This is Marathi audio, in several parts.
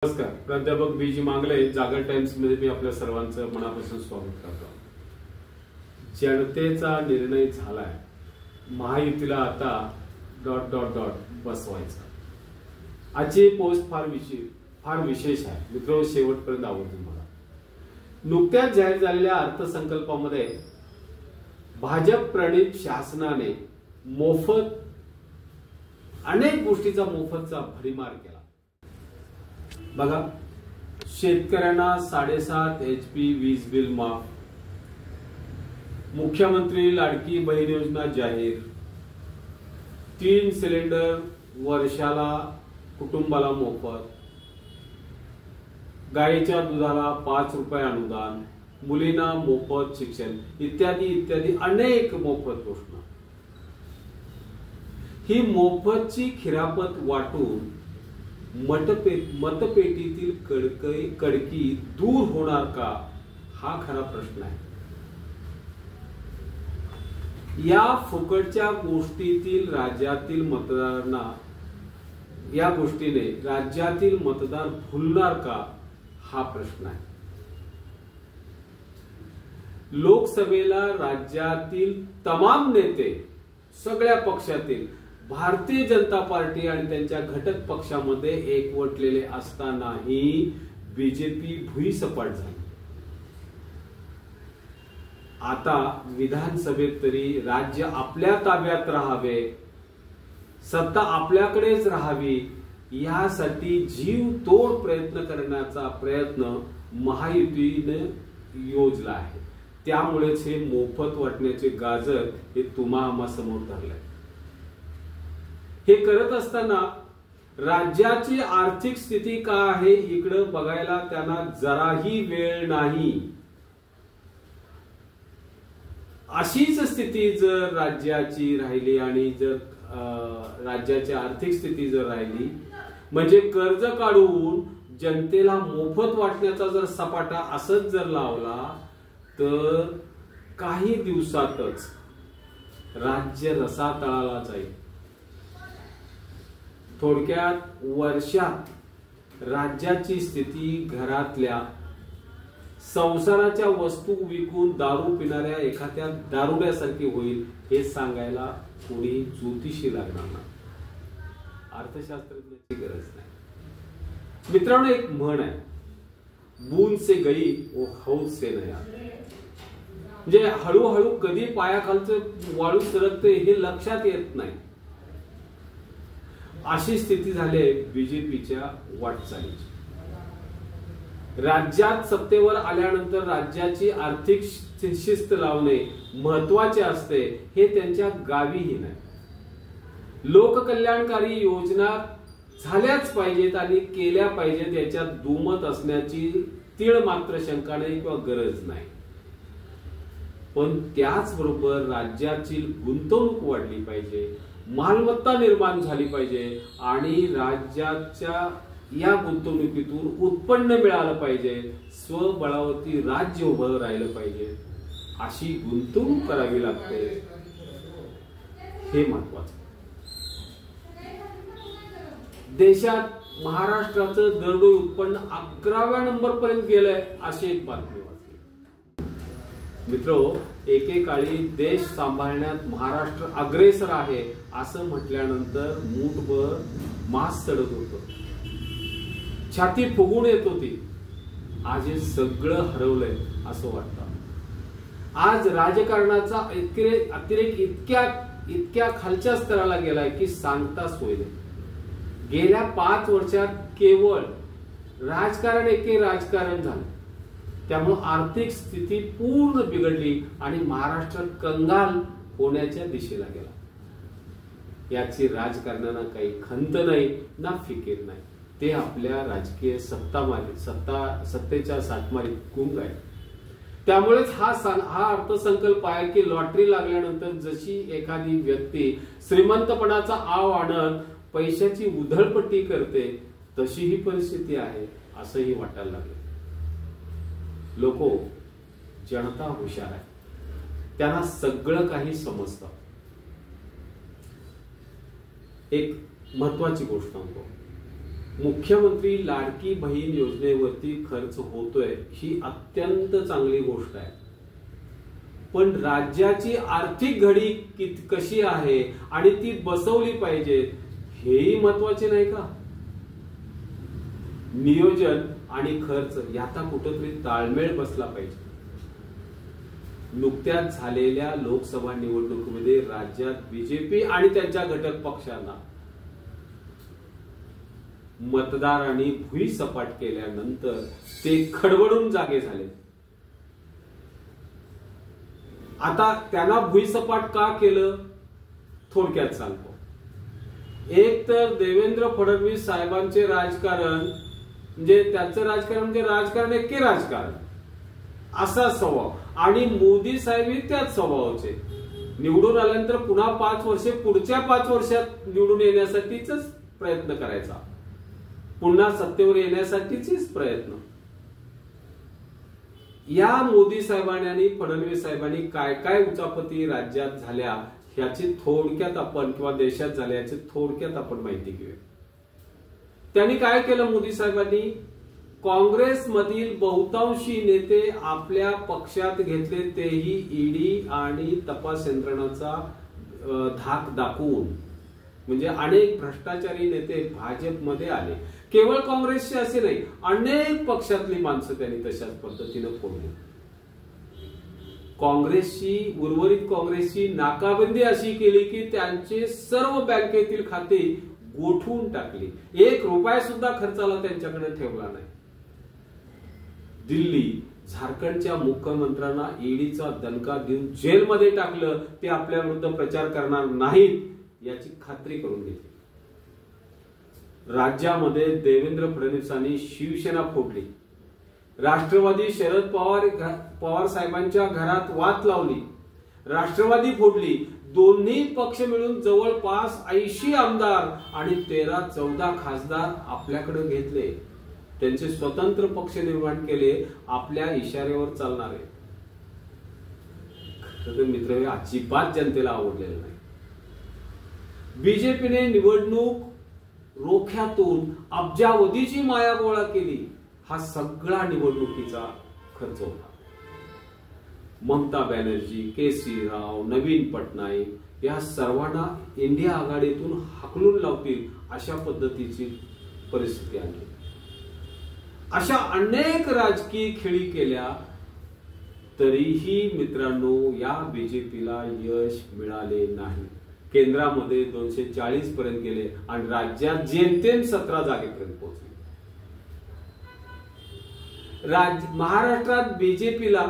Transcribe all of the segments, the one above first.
नमस्कार. प्राध्यापक बी.जी. मांगले, जागर टाइम्स मध्ये मी आपल्या सर्वांचं मनापासून स्वागत करतो. जनतेचा निर्णय झालाय, महायुतीला आता ... बसवायचा. आजची पोस्ट फार विशेष आहे मित्र, शेवटपर्यंत आवडतील मला. नुकत्याच जाहीर झालेल्या अर्थसंकल्पामध्ये भाजप प्रणित शासनाने मोफत अनेक गोष्टीचा मोफतचा भडीमार केला. बघा, शेतकऱ्यांना 7.5 HP वीज बिल माफ, मुख्यमंत्री लाडकी बहीण योजना जाहीर, 3 सिलेंडर वर्षाला कुटुंबाला मोफत, गायीच्या दुधाला 5 रुपये अनुदान, मुलींना मोफत शिक्षण इत्यादी इत्यादी अनेक मोफत घोषणा. ही मोफतची खिरापत वाटून मतपेटीतील कडकी दूर होणार का, हा खरा प्रश्न आहे. या फुकटच्या गोष्टीतील राज्यातील मतदारांना, या गोष्टीने राज्यातील मतदार भुलणार का, हा प्रश्न आहे. लोकसभेला राज्यातील तमाम नेते, सगळ्या पक्षातील, भारतीय जनता पार्टी आणि त्यांच्या घटक पक्षामध्ये एकवटलेले असतानाही बीजेपी भुईसपाट झाली. आता विधानसभेत तरी राज्य आपल्या ताब्यात राहावे, सत्ता आपल्याकडेच राहावी, यासाठी जीव तोड प्रयत्न करण्याचा प्रयत्न महायुतीने योजला आहे. त्यामुळेच हे मोफत वाटण्याचे गाजर हे तुम्हा आम्हा समोर धरले. हे करत असताना राज्याची आर्थिक स्थिती काय आहे इकडे बघायला त्यांना जराही वेळ नाही. अशीच स्थिती जर राज्याची राहिली आणि जर राज्याची आर्थिक स्थिती जर राहिली, म्हणजे कर्ज काढून जनतेला मोफत वाटण्याचा जर सपाटा असंच जर लावला, तर काही दिवसातच राज्य रसातळाला जाईल. थोडक्यात वर्षात राज्याची स्थिती घरातल्या संसाराच्या वस्तू विकून दारू पिणाऱ्या एखाद्या दारुड्यासारखी होईल, हे सांगायला कोणी ज्योतिषी लागणार नाही, अर्थशास्त्रज्ञाची गरज नाही. मित्रांनो, एक म्हण आहे, बूंद से गई वो हौद से नया. म्हणजे हळूहळू कधी पायाखालचं वाळू सरकते हे लक्षात येत नाही. अशी स्थिती झाली बीजेपीच्या वाटचालीची. राज्यात सत्तेवर आल्यानंतर राज्याची आर्थिक शिस्त लावणे महत्वाचे असते, हे त्यांच्या गावीही नाही. लोककल्याणकारी योजना झाल्याच पाहिजेत आणि केल्या पाहिजेत याच्यात दुमत असण्याची तीळ मात्र शंका नाही किंवा गरज नाही. पण त्याचबरोबर राज्याची गुंतवणूक वाढली पाहिजे, मालमत्ता निर्माण झाली पाहिजे आणि राज्याच्या या गुंतवणुकीतून उत्पन्न मिळालं पाहिजे, स्वबळावरती राज्य उभं राहिलं पाहिजे, अशी गुंतवणूक करावी लागते, हे महत्वाचं. देशात महाराष्ट्राचं दरडोई उत्पन्न 11व्या नंबर पर्यंत गेलंय, अशी एक बातमी वाचली. मित्रो, एकेकाळी देश सांभाळण्यात महाराष्ट्र अग्रेसर आहे असं म्हटल्यानंतर मूठभर मास चढत होतं, छाती फुगून येत होती. आज हे सगळं हरवलंय असं वाटतं. आज राजकारणाचा अतिरेक इतक्या खालच्या स्तराला गेलाय की सांगता सोय नाही. गेल्या 5 वर्षात केवळ राजकारण झालं, त्यामुळे आर्थिक स्थिती पूर्ण बिघडली आणि महाराष्ट्र कंगाल होण्याच्या दिशेला गेला. याची राजकारणाला काही खंत नाही ना फिकीर नाही. ते आपल्या राजकीय सत्तेच्या साठमारीत गुंग आहे. त्यामुळेच हा अर्थसंकल्प आहे की लॉटरी लागल्यानंतर जशी एखादी व्यक्ती श्रीमंतपणाचा आव आणत पैशाची उधळपट्टी करते, तशी ही परिस्थिती आहे असंही वाटायला लागलं. जनता हुशार आहे, त्यांना सगळं काही समजतं. एक महत्वाची गोष्ट सांगतो, मुख्यमंत्री लाडकी बहीण योजनेवरती खर्च होतोय ही अत्यंत चांगली गोष्ट आहे, पण राज्याची आर्थिक घडी कशी आहे आणि ती बसवली पाहिजे हेही महत्वाचे नाही का? नियोजन आणि खर्च याचा कुठेतरी ताळमेळ बसला पाहिजे. नुकत्याच झालेल्या लोकसभा निवडणुकीमध्ये राज्यात बीजेपी आणि त्यांच्या घटक पक्षांना मतदारांनी भुईसपाट केल्यानंतर ते खडबडून जागे झाले. आता त्यांना भुईसपाट का केलं थोडक्यात सांगतो. एक तर देवेंद्र फडणवीस साहेबांचे राजकारण म्हणजे त्यांचं राजकारण म्हणजे राजकारण एके राजकारण असा स्वभाव, आणि मोदी साहेब त्याच स्वभावाचे. निवडून आल्यानंतर पुन्हा 5 वर्षे पुढच्या 5 वर्षात निवडून येण्यासाठीच प्रयत्न करायचा, पुन्हा सत्तेवर येण्यासाठीच प्रयत्न. या मोदी साहेबांनी आणि फडणवीस साहेबांनी काय काय उचापती राज्यात झाल्या ह्याची थोडक्यात आपण किंवा देशात झाल्या याची थोडक्यात आपण माहिती घेऊया. त्यांनी काय केलं? मोदी साहेबांनी काँग्रेसमधील बहुतांशी नेते आपल्या पक्षात घेतले, तेही ईडी आणि तपास यंत्रणाचा धाक दाखवून. म्हणजे अनेक भ्रष्टाचारी नेते भाजपमध्ये आले. केवळ काँग्रेसचे असे नाही, अनेक पक्षातली माणसं त्यांनी तशाच पद्धतीने फोडली. उर्वरित काँग्रेसची नाकाबंदी अशी केली की त्यांचे सर्व बँकेतील खाते गोठवून टाकली. 1 रुपया सुद्धा खर्चाला त्यांच्याकडे ठेवला नाही. दिल्ली, झारखंडच्या मुख्यमंत्र्यांना ईडीचा दणका देऊन जेलमध्ये टाकलं. ते आपल्या विरुद्ध प्रचार करणार नाहीत याची खात्री करून घेतली. राज्यामध्ये देवेंद्र फडणवीसांनी शिवसेना फोडली. राष्ट्रवादी शरद पवार साहेबांच्या घरात वात लावली. राष्ट्रवादी फोडली. दोन्ही पक्ष मिळून जवळपास 80 आमदार आणि 13-14 खासदार आपल्याकडे घेतले. त्यांचे स्वतंत्र पक्ष निर्माण केले, आपल्या इशाऱ्यावर चालणारे. मित्र, हे अजिबात जनतेला आवडलेलं नाही. बीजेपीने निवडणूक रोख्यातून अब्जावधीची माया गोळा केली. हा सगळा निवडणुकीचा खर्च होता. ममता बॅनर्जी, के.सी. राव, नवीन पटनाईक या सर्वांना इंडिया आघाडीतून हाकलून लावतील अशा पद्धतीची परिस्थिती आणली. अशा अनेक राजकीय खेळी केल्या तरीही मित्रांनो या बीजेपीला यश मिळाले नाही. केंद्रामध्ये 240 पर्यंत गेले आणि राज्यात जेमतेम 17 जागेपर्यंत पोहोचले. महाराष्ट्रात बीजेपीला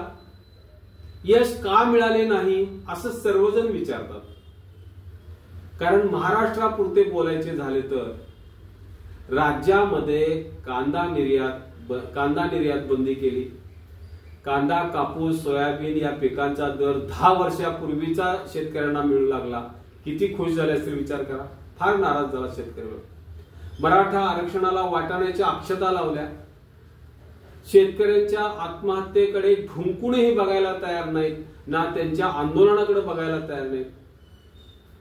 यश का मिळाले नाही असं सर्वजण विचारतात. कारण महाराष्ट्रापुरते बोलायचे झाले तर राज्यामध्ये कांदा निर्यात बंदी केली. कांदा, कापूस, सोयाबीन या पिकांचा दर 10 वर्षापूर्वीचा शेतकऱ्यांना मिळू लागला. किती खुश झाले असतील विचार करा. फार नाराज झाला शेतकऱ्यावर. मराठा आरक्षणाला वाटाण्याच्या अक्षता लावल्या. शेतकऱ्यांच्या आत्महत्येकडे ढुंकूनही बघायला तयार नाहीत, ना त्यांच्या आंदोलनाकडे बघायला तयार नाहीत.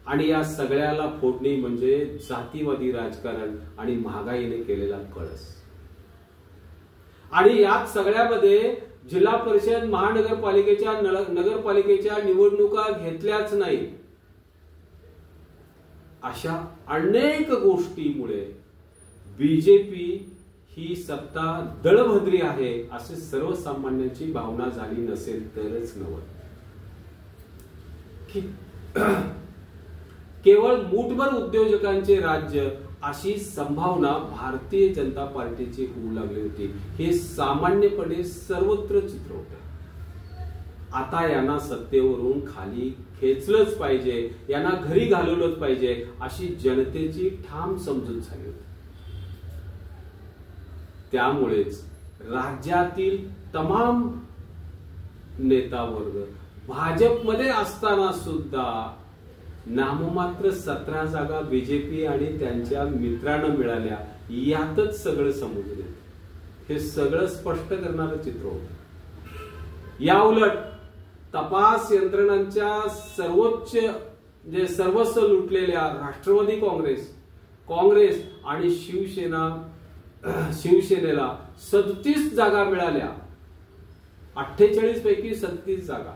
आणि या सगळ्याला फोडणी म्हणजे जातीवादी राजकारण आणि महागाईने केलेला कळस. आणि यात सगळ्यामध्ये जिल्हा परिषद, महानगरपालिकेच्या नगरपालिकेच्या निवडणुका घेतल्याच नाही. अशा अनेक गोष्टीमुळे बीजेपी ही सत्ता दळभद्री आहे असे सर्वसामान्यांची भावना झाली नसेल तरच नव्हतं. केवळ मूठभर उद्योजकांचे राज्य अशी संभावना भारतीय जनता पार्टीची होऊ लागली होती. हे सामान्यपणे सर्वत्र चित्र होते. आता यांना सत्तेवरून खाली खेचलंच पाहिजे, यांना घरी घालवलंच पाहिजे अशी जनतेची ठाम समजूत झाली होती. त्यामुळेच राज्यातील तमाम नेता वर्ग भाजपमध्ये असताना सुद्धा नाममात्र 17 जागा बीजेपी आणि त्यांच्या मित्रांना मिळाल्या यातच सगळं समजून येतं. हे सगळं स्पष्ट करणारं चित्र होतं. या उलट तपास यंत्रणांच्या सर्वस्व लुटलेल्या राष्ट्रवादी काँग्रेस आणि शिवसेना शिवसेनेला 37 जागा मिळाल्या, 48 पैकी 37 जागा.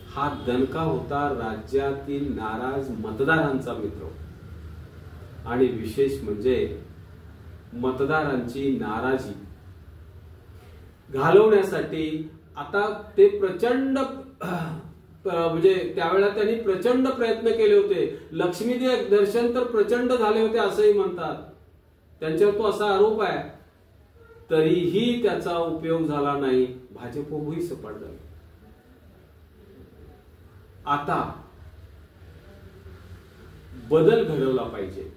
हा दणका होता राज्यातील नाराज मतदारांचा मित्र. आणि विशेष म्हणजे मतदारांची नाराजी घालवण्यासाठी आता ते प्रचंड म्हणजे त्यावेळेला त्यांनी प्रचंड प्रयत्न केले होते. लक्ष्मी दर्शन तर प्रचंड झाले होते असंही म्हणतात, त्यांच्यावर तो असा आरोप आहे. तरीही त्याचा उपयोग झाला नाही, भाजपही सपाट झाली. आता बदल घडवला पाहिजे.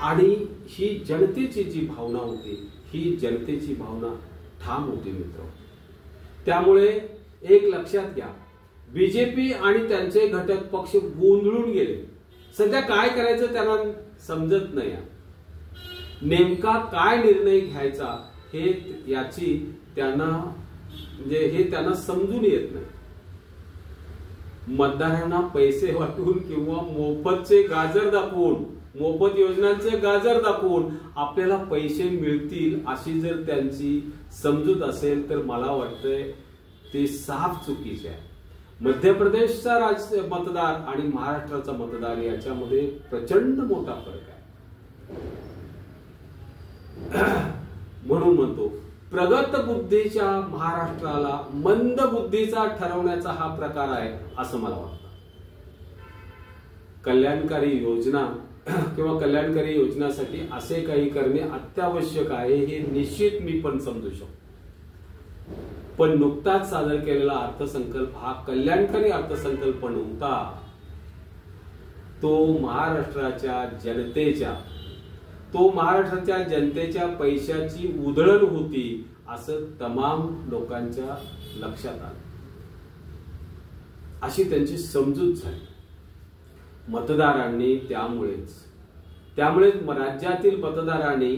आणि ही जनतेची जी भावना होती, ही जनतेची भावना ठाम होती मित्र. त्यामुळे एक लक्षात घ्या, बीजेपी आणि त्यांचे घटक पक्ष गोंधळून गेले. सध्या काय करायचं त्यांना समजत नाही. नेमका काय निर्णय घ्यायचा हे याची त्यांना म्हणजे हे त्यांना समजून येत नाही. मतदारांना पैसे वाटून किंवा मोफतचे गाजर दाखवून, मोफत योजनांचे गाजर दाखवून आपल्याला पैसे मिळतील अशी जर त्यांची समजूत असेल तर मला वाटतंय ते साफ चुकीचे आहे. मध्य प्रदेशचा मतदार आणि महाराष्ट्राचा मतदार याच्यामध्ये प्रचंड मोठा फरक आहे. म्हणून म्हणतो प्रगत बुद्धीच्या महाराष्ट्राला मंद बुद्धीचा ठरवण्याचा हा प्रकार आहे असं मला वाटतं. कल्याणकारी योजना किंवा कल्याणकारी योजनासाठी असे काही करणे अत्यावश्यक आहे हे निश्चित मी पण समजू शकतो. पण नुकताच सादर केलेला अर्थसंकल्प हा कल्याणकारी अर्थसंकल्प नव्हता. तो महाराष्ट्राच्या जनतेच्या पैशाची उधळण होती असं तमाम लोकांच्या लक्षात आलं. अशी त्यांची समजूत झाली मतदारांनी. त्यामुळे राज्यातील मतदारांनी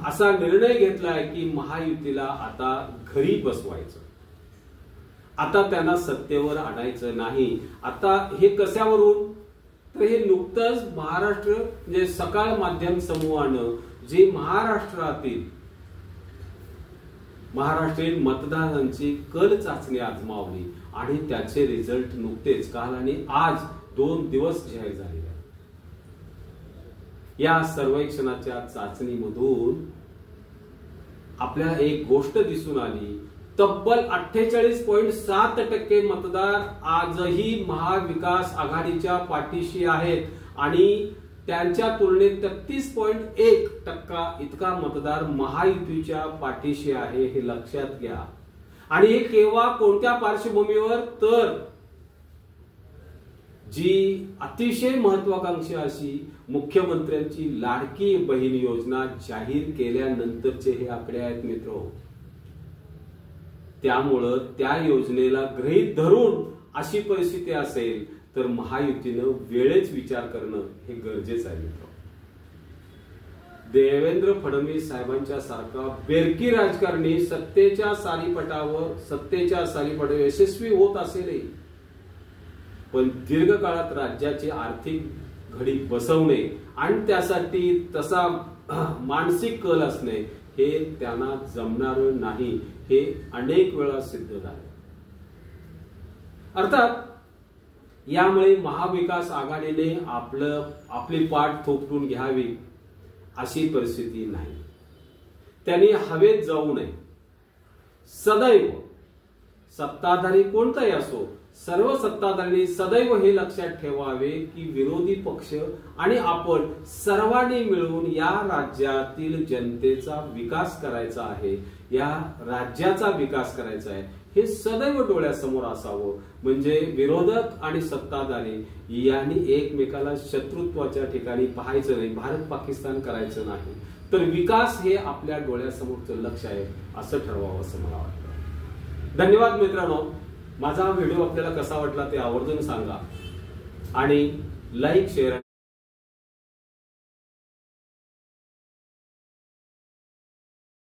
असा निर्णय घेतलाय की महायुतीला आता घरी बसवायचं, आता त्यांना सत्तेवर आणायचं नाही. आता हे कशावरून, तर हे नुकतंच महाराष्ट्र म्हणजे सकाळ माध्यम समूहानं जे महाराष्ट्रीयन मतदारांची कल चाचणी आजमावली आणि त्याचे रिझल्ट नुकतेच काल आणि आज 2 दिवस जाहीर झाले. या सर्वेक्षणाच्या चाचणीमधून आपल्याला एक गोष्ट दिसून आली. तब्बल 48.7% मतदार आजही महाविकास आघाडीच्या पाठीशी आहेत आणि त्यांच्या तुलनेत 33.1% इतका मतदार महायुतीच्या पाठीशी आहे. हे लक्षात घ्या. आणि हे केव्हा, कोणत्या पार्श्वभूमीवर, तर जी अतिशय महत्वाकांक्षी अशी मुख्यमंत्र्यांची लाडकी बहीण योजना जाहीर केल्यानंतरचे हे आकडे आहेत मित्र. त्यामुळं त्या योजनेला गृहीत धरून अशी परिस्थिती असेल तर महायुतीनं वेळेच विचार करणं हे गरजेचं आहे मित्र. देवेंद्र फडणवीस साहेबांच्या सारखा बेरकी राजकारणी सत्तेच्या सालीपटावर यशस्वी होत असेलही, पण दीर्घकाळात राज्याची आर्थिक घडी बसवणे आणि त्यासाठी तसा मानसिक कल असणे हे त्यांना जमणार नाही, हे अनेक वेळा सिद्ध झाले. अर्थात यामुळे महाविकास आघाडीने आपली पाठ थोपटून घ्यावी अशी परिस्थिती नाही. त्यांनी हवेत जाऊ नये. सदैव सत्ताधारी कोणताही असो, सर्व सत्ताधाऱ्यांनी सदैव हे लक्षात ठेवावे की विरोधी पक्ष आणि आपण सर्वांनी मिळून या राज्यातील जनतेचा विकास करायचा आहे, या राज्याचा विकास करायचा आहे, हे सदैव डोळ्यासमोर असावं. म्हणजे विरोधक आणि सत्ताधारी यांनी एकमेकाला शत्रुत्वाच्या ठिकाणी पाहायचं नाही, भारत पाकिस्तान करायचं नाही, तर विकास हे आपल्या डोळ्यासमोरचं लक्ष आहे असं ठरवावं असं मला वाटतं. धन्यवाद मित्रांनो. माझा हा व्हिडिओ आपल्याला कसा वाटला ते आवर्जून सांगा आणि लाईक शेअर